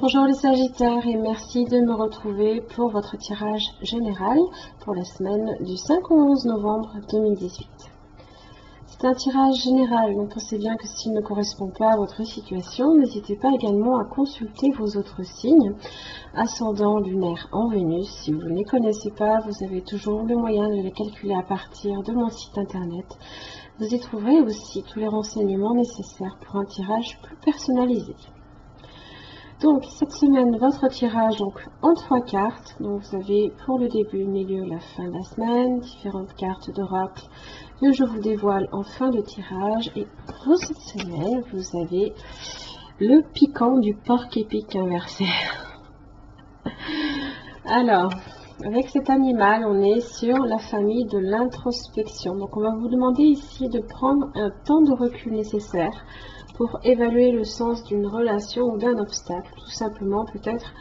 Bonjour les Sagittaires et merci de me retrouver pour votre tirage général pour la semaine du 5 au 11 novembre 2018. C'est un tirage général, donc pensez bien que s'il ne correspond pas à votre situation, n'hésitez pas également à consulter vos autres signes, ascendant, lunaire en Vénus. Si vous ne les connaissez pas, vous avez toujours le moyen de les calculer à partir de mon site internet. Vous y trouverez aussi tous les renseignements nécessaires pour un tirage plus personnalisé. Donc cette semaine, votre tirage en 3 cartes. Donc vous avez pour le début, le milieu, la fin de la semaine, différentes cartes d'oracle que je vous dévoile en fin de tirage. Et pour cette semaine, vous avez le piquant du porc-épic inversé. Alors, avec cet animal, on est sur la famille de l'introspection. Donc on va vous demander ici de prendre un temps de recul nécessaire pour évaluer le sens d'une relation ou d'un obstacle. Tout simplement, peut-être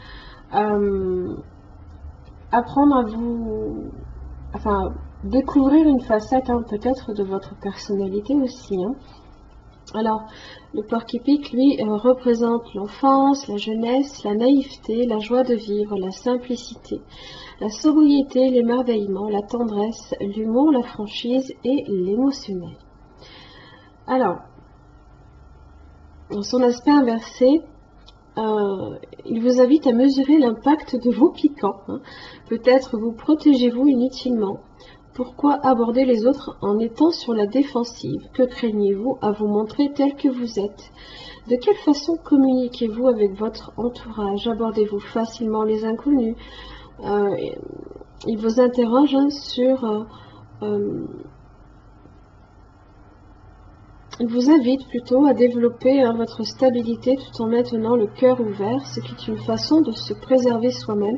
apprendre à vous... Enfin, découvrir une facette peut-être de votre personnalité aussi. Alors, le porc-épic, lui, représente l'enfance, la jeunesse, la naïveté, la joie de vivre, la simplicité, la sobriété, l'émerveillement, la tendresse, l'humour, la franchise et l'émotionnel. Alors, dans son aspect inversé, il vous invite à mesurer l'impact de vos piquants. Peut-être vous protégez-vous inutilement. Pourquoi aborder les autres en étant sur la défensive? Que craignez-vous à vous montrer tel que vous êtes? De quelle façon communiquez-vous avec votre entourage? Abordez-vous facilement les inconnus? Il vous interroge sur... il vous invite plutôt à développer votre stabilité tout en maintenant le cœur ouvert, ce qui est une façon de se préserver soi-même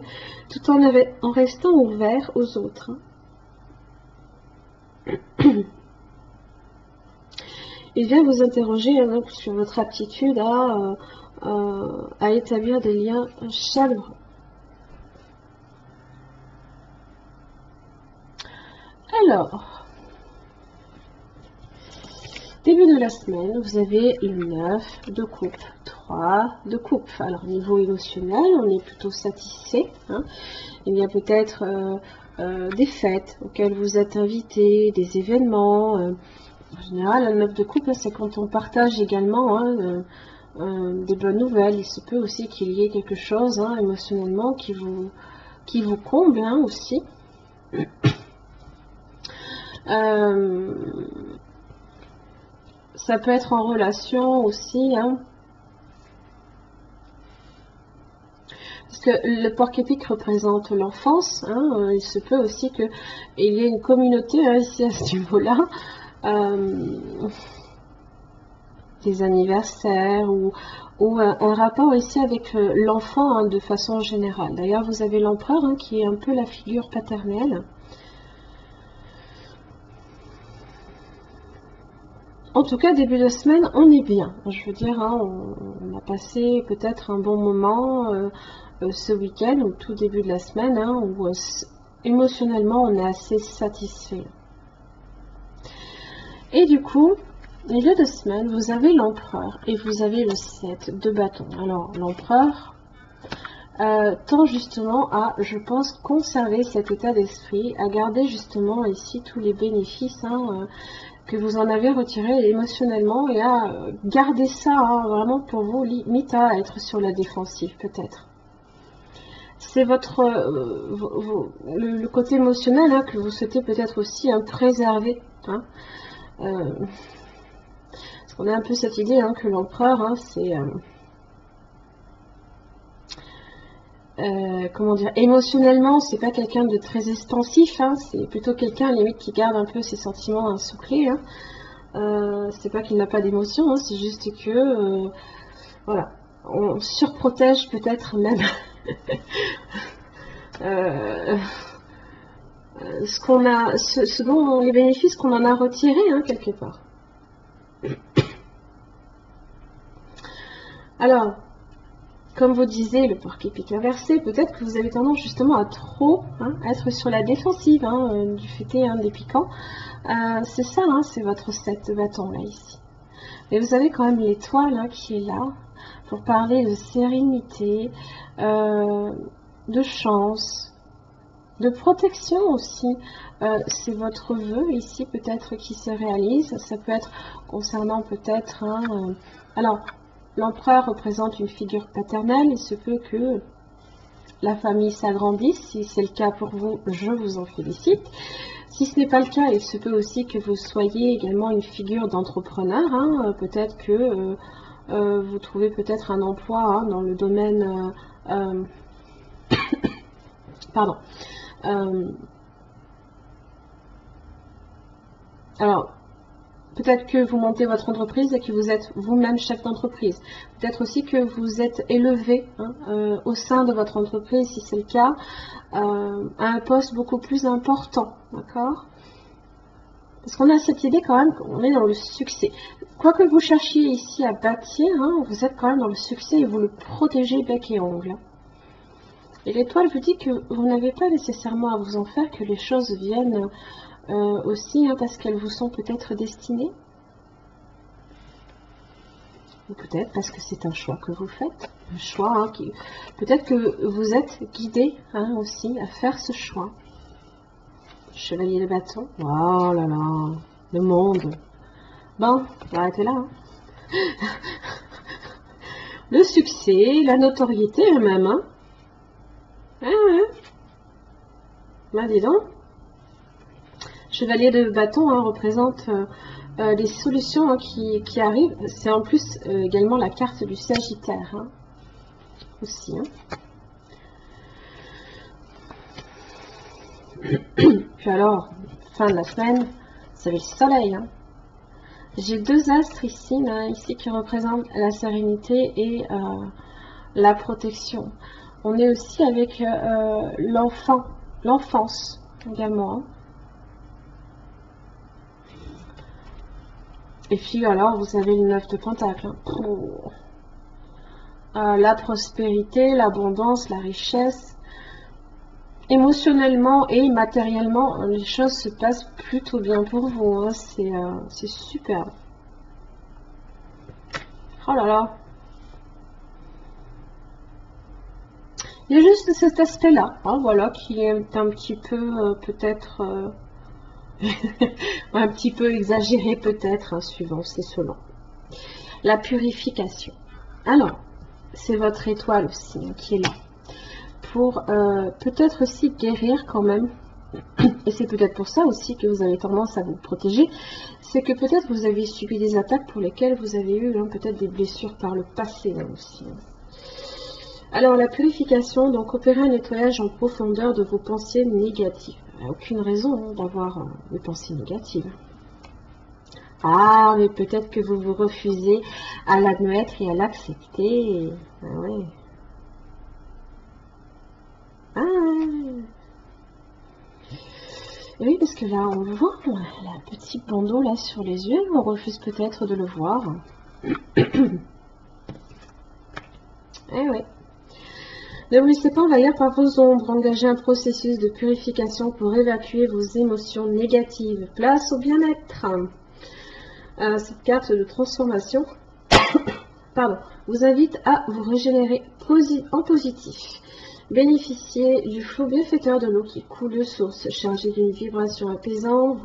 tout en restant ouvert aux autres. Il vient vous interroger donc, sur votre aptitude à établir des liens chaleureux. Alors, début de la semaine, vous avez le 9 de coupe, 3 de coupe. Alors, niveau émotionnel, on est plutôt satisfait. Il y a peut-être des fêtes auxquelles vous êtes invité, des événements. En général, le 9 de coupe, c'est quand on partage également des bonnes nouvelles. Il se peut aussi qu'il y ait quelque chose émotionnellement qui vous comble aussi. Ça peut être en relation aussi. Parce que le porc-épic représente l'enfance. Il se peut aussi qu'il y ait une communauté ici à ce niveau-là. Des anniversaires ou un rapport ici avec l'enfant de façon générale. D'ailleurs, vous avez l'empereur qui est un peu la figure paternelle. En tout cas, début de semaine, on est bien. Je veux dire, on a passé peut-être un bon moment ce week-end ou tout début de la semaine où émotionnellement, on est assez satisfait. Et du coup, milieu de semaine, vous avez l'empereur et vous avez le 7 de bâton. Alors, l'empereur tend justement à, je pense, conserver cet état d'esprit, à garder justement ici tous les bénéfices que vous en avez retiré émotionnellement et à garder ça vraiment pour vous, limite à être sur la défensive peut-être. C'est votre le côté émotionnel que vous souhaitez peut-être aussi préserver. Parce qu'on a un peu cette idée que l'empereur, c'est comment dire, émotionnellement, c'est pas quelqu'un de très expansif, c'est plutôt quelqu'un limite qui garde un peu ses sentiments sous clé. C'est pas qu'il n'a pas d'émotion, c'est juste que voilà, on surprotège peut-être même ce dont les bénéfices qu'on en a retirés quelque part. Alors, comme vous disiez, le porc-épic inversé, peut-être que vous avez tendance justement à trop être sur la défensive du fait des piquants. C'est ça, c'est votre 7 de bâton là ici. Mais vous avez quand même l'étoile qui est là. pour parler de sérénité, de chance, de protection aussi. C'est votre vœu ici peut-être qui se réalise. Ça peut être concernant peut-être alors, l'empereur représente une figure paternelle. Il se peut que la famille s'agrandisse. Si c'est le cas pour vous, je vous en félicite. Si ce n'est pas le cas, il se peut aussi que vous soyez également une figure d'entrepreneur. Peut-être que vous trouvez peut-être un emploi dans le domaine... pardon. Alors, peut-être que vous montez votre entreprise et que vous êtes vous-même chef d'entreprise. Peut-être aussi que vous êtes élevé au sein de votre entreprise, si c'est le cas, à un poste beaucoup plus important. D'accord ? Parce qu'on a cette idée quand même qu'on est dans le succès. Quoi que vous cherchiez ici à bâtir, vous êtes quand même dans le succès et vous le protégez bec et ongle. Et l'étoile vous dit que vous n'avez pas nécessairement à vous en faire, que les choses viennent aussi parce qu'elles vous sont peut-être destinées. Ou peut-être parce que c'est un choix que vous faites. Un choix qui... Peut-être que vous êtes guidé aussi à faire ce choix. Chevalier de bâton. Oh là là, le monde. Bon, on va arrêter là. Le succès, la notoriété même. Bah, dis donc. Chevalier de bâton représente les solutions qui arrivent. C'est en plus également la carte du Sagittaire. Aussi. Puis alors, fin de la semaine, vous avez le soleil. J'ai deux astres ici, qui représentent la sérénité et la protection. On est aussi avec l'enfance également. Et puis alors, vous avez le 9 de Pentacle. La prospérité, l'abondance, la richesse. Émotionnellement et matériellement, les choses se passent plutôt bien pour vous. C'est super. Oh là là. Il y a juste cet aspect-là, voilà, qui est un petit peu, peut-être, un petit peu exagéré, peut-être, suivant, c'est selon. La purification. Alors, c'est votre étoile aussi qui est là. Pour peut-être aussi guérir quand même, et c'est peut-être pour ça aussi que vous avez tendance à vous protéger, c'est que peut-être vous avez subi des attaques pour lesquelles vous avez eu peut-être des blessures par le passé aussi. Alors la purification, donc opérer un nettoyage en profondeur de vos pensées négatives. Il n'y a aucune raison d'avoir des pensées négatives. Ah, mais peut-être que vous vous refusez à l'admettre et à l'accepter. Ah ouais. Oui, parce que là, on le voit, le petit bandeau là sur les yeux, on refuse peut-être de le voir. Eh oui. Ne vous laissez pas envahir par vos ombres, engagez un processus de purification pour évacuer vos émotions négatives. Place au bien-être. Cette carte de transformation vous invite à vous régénérer en positif. Bénéficiez du flot bienfaiteur de l'eau qui coule de source, chargé d'une vibration apaisante,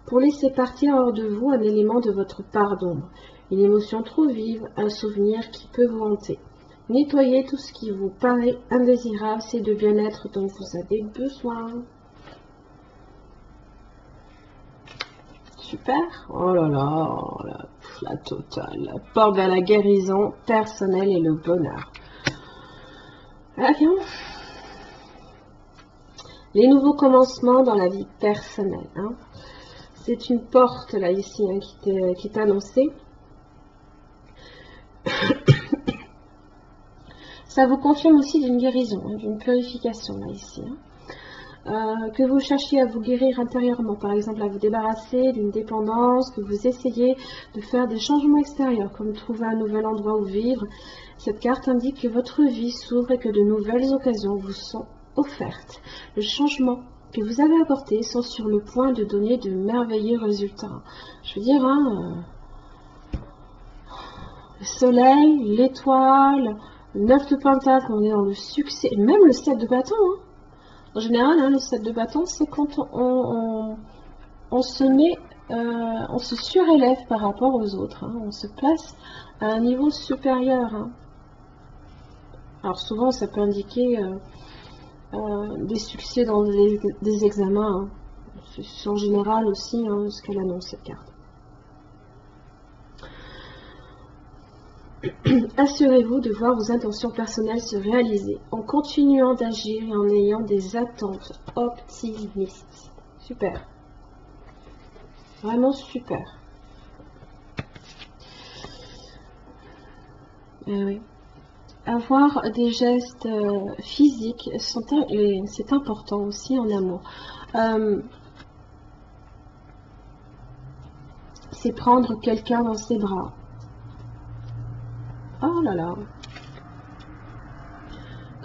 pour laisser partir hors de vous un élément de votre part d'ombre, une émotion trop vive, un souvenir qui peut vous hanter. Nettoyez tout ce qui vous paraît indésirable, c'est de bien-être dont vous avez besoin. Super. Oh là là, la totale. La porte vers la guérison personnelle et le bonheur. Bien. Les nouveaux commencements dans la vie personnelle. C'est une porte là ici qui est annoncée. Ça vous confirme aussi d'une guérison, d'une purification là ici. Que vous cherchiez à vous guérir intérieurement, par exemple à vous débarrasser d'une dépendance, que vous essayez de faire des changements extérieurs, comme trouver un nouvel endroit où vivre. Cette carte indique que votre vie s'ouvre et que de nouvelles occasions vous sont offertes. Le changement que vous avez apportés sont sur le point de donner de merveilleux résultats. Je veux dire, soleil, l'étoile, le 9 de pentacle, on est dans le succès, et même le 7 de bâton. Hein. En général, hein, le 7 de bâton, c'est quand on se met, on se surélève par rapport aux autres. Hein. On se place à un niveau supérieur. Hein. Alors souvent, ça peut indiquer des succès dans des examens. Hein. C'est en général aussi hein, ce qu'elle annonce, cette carte. Assurez-vous de voir vos intentions personnelles se réaliser en continuant d'agir et en ayant des attentes optimistes. Super. Vraiment super. Oui. Avoir des gestes physiques, c'est important aussi en amour. C'est prendre quelqu'un dans ses bras. Oh là là.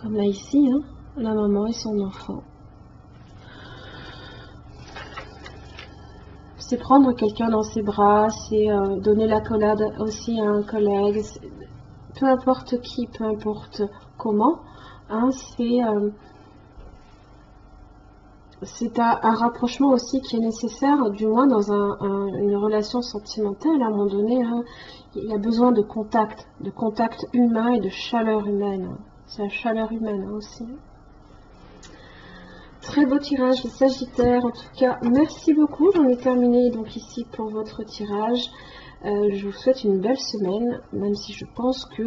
Comme là ici, hein, la maman et son enfant. C'est prendre quelqu'un dans ses bras, c'est donner l'accolade aussi à un collègue. Peu importe qui, peu importe comment, hein, c'est un rapprochement aussi qui est nécessaire, du moins dans une relation sentimentale. À un moment donné, hein, il y a besoin de contact humain et de chaleur humaine. C'est la chaleur humaine hein, aussi. Très beau tirage, les Sagittaires. En tout cas, merci beaucoup. J'en ai terminé donc ici pour votre tirage. Je vous souhaite une belle semaine, même si je pense que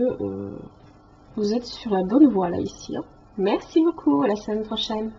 vous êtes sur la bonne voie là ici. Hein. Merci beaucoup, à la semaine prochaine.